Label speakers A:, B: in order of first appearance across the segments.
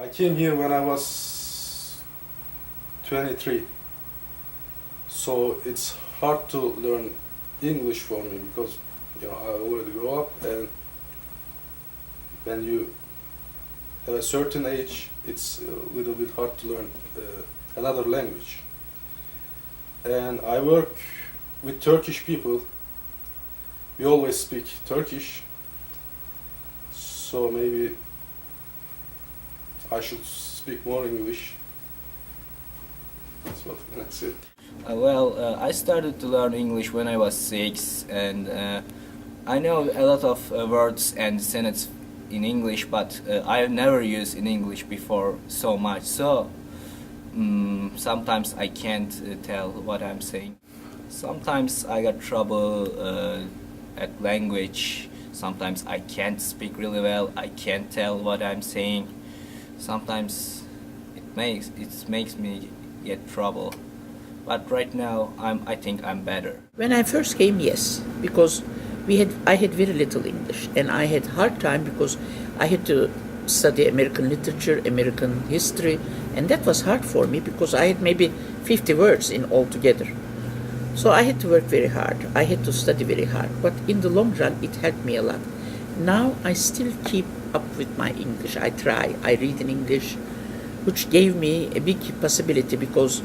A: I came here when I was 23, so it's hard to learn English for me because I already grew up, and when you have a certain age, it's a little bit hard to learn another language. And I work with Turkish people. We always speak Turkish, so maybe I should speak more English. That's it.
B: I started to learn English when I was 6, and I know a lot of words and sentences in English, but I've never used in English before so much. So sometimes I can't tell what I'm saying. Sometimes I got trouble at language. Sometimes I can't speak really well. I can't tell what I'm saying. Sometimes it makes me get trouble. But right now I think I'm better.
C: When I first came, yes, because I had very little English, and I had hard time because I had to study American literature, American history, and that was hard for me because I had maybe 50 words in all together. So I had to work very hard. I had to study very hard, but in the long run it helped me a lot. Now I still keep up with my English. I try. I read in English, which gave me a big possibility because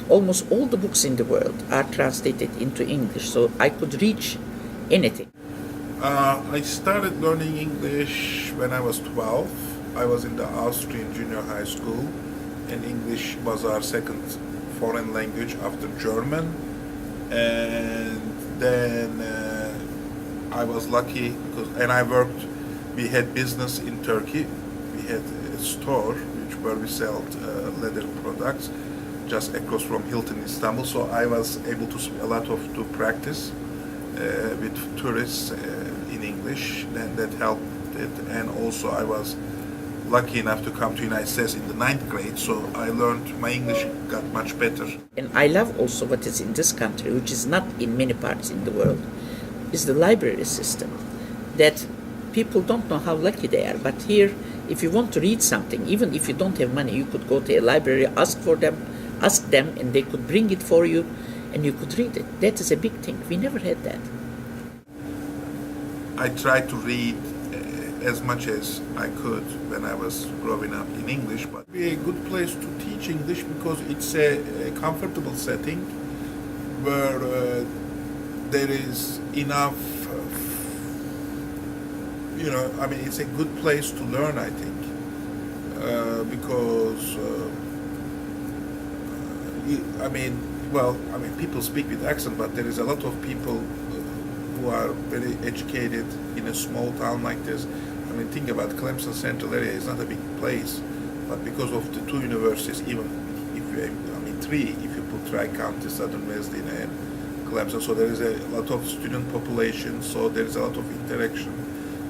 C: almost all the books in the world are translated into English, so I could reach anything.
D: I started learning English when I was 12. I was in the Austrian junior high school, and English was our second foreign language after German. And then I was lucky and I worked. We had business in Turkey. We had a store where we sell leather products just across from Hilton, Istanbul. So I was able to practice with tourists in English. Then that helped it, and also I was lucky enough to come to United States in the 9th grade, so I learned my English got much better.
C: And I love also what is in this country, which is not in many parts in the world, is the library system. That people don't know how lucky they are, but here, if you want to read something, even if you don't have money, you could go to a library, ask them, and they could bring it for you, and you could read it. That is a big thing. We never had that.
D: I tried to read as much as I could when I was growing up in English, but it's a good place to teach English because it's a comfortable setting where there is enough, it's a good place to learn, I think, because people speak with accent, but there is a lot of people who are very educated in a small town like this. Think about Clemson Central area. It's not a big place, but because of the two universities, even three, if you put Tri-County, Southern Wesleyan, and Clemson, so there is a lot of student population. So there is a lot of interaction.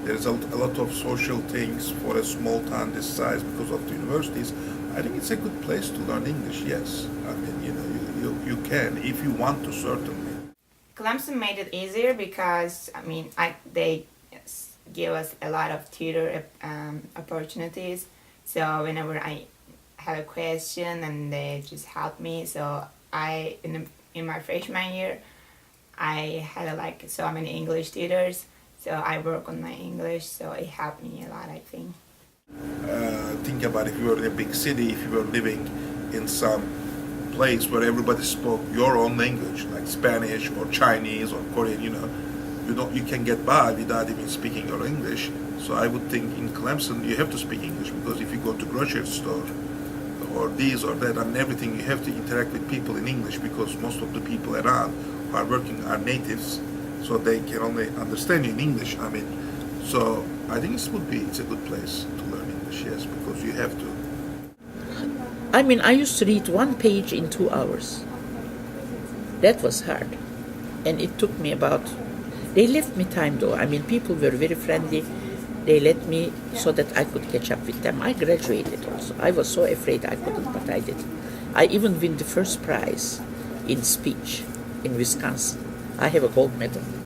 D: There is a lot of social things for a small town this size because of the universities. I think it's a good place to learn English. Yes, you can if you want to, certainly.
E: Clemson made it easier because they give us a lot of tutor opportunities. So whenever I have a question, and they just help me. So in my freshman year, I had so many English tutors. So I work on my English. So it helped me a lot, I think.
D: Think about if you were in a big city, if you were living in some place where everybody spoke your own language, like Spanish or Chinese or Korean, you can get by without even speaking your English. So I would think in Clemson you have to speak English, because if you go to grocery store or this or that, everything, you have to interact with people in English, because most of the people around who are working are natives, so they can only understand you in English. So I think it's a good place to learn English, yes, because you have to.
C: I used to read one page in 2 hours. That was hard, and it took me They left me time though. People were very friendly. They let me so that I could catch up with them. I graduated also. I was so afraid I couldn't, but I did. I even win the first prize in speech in Wisconsin. I have a gold medal.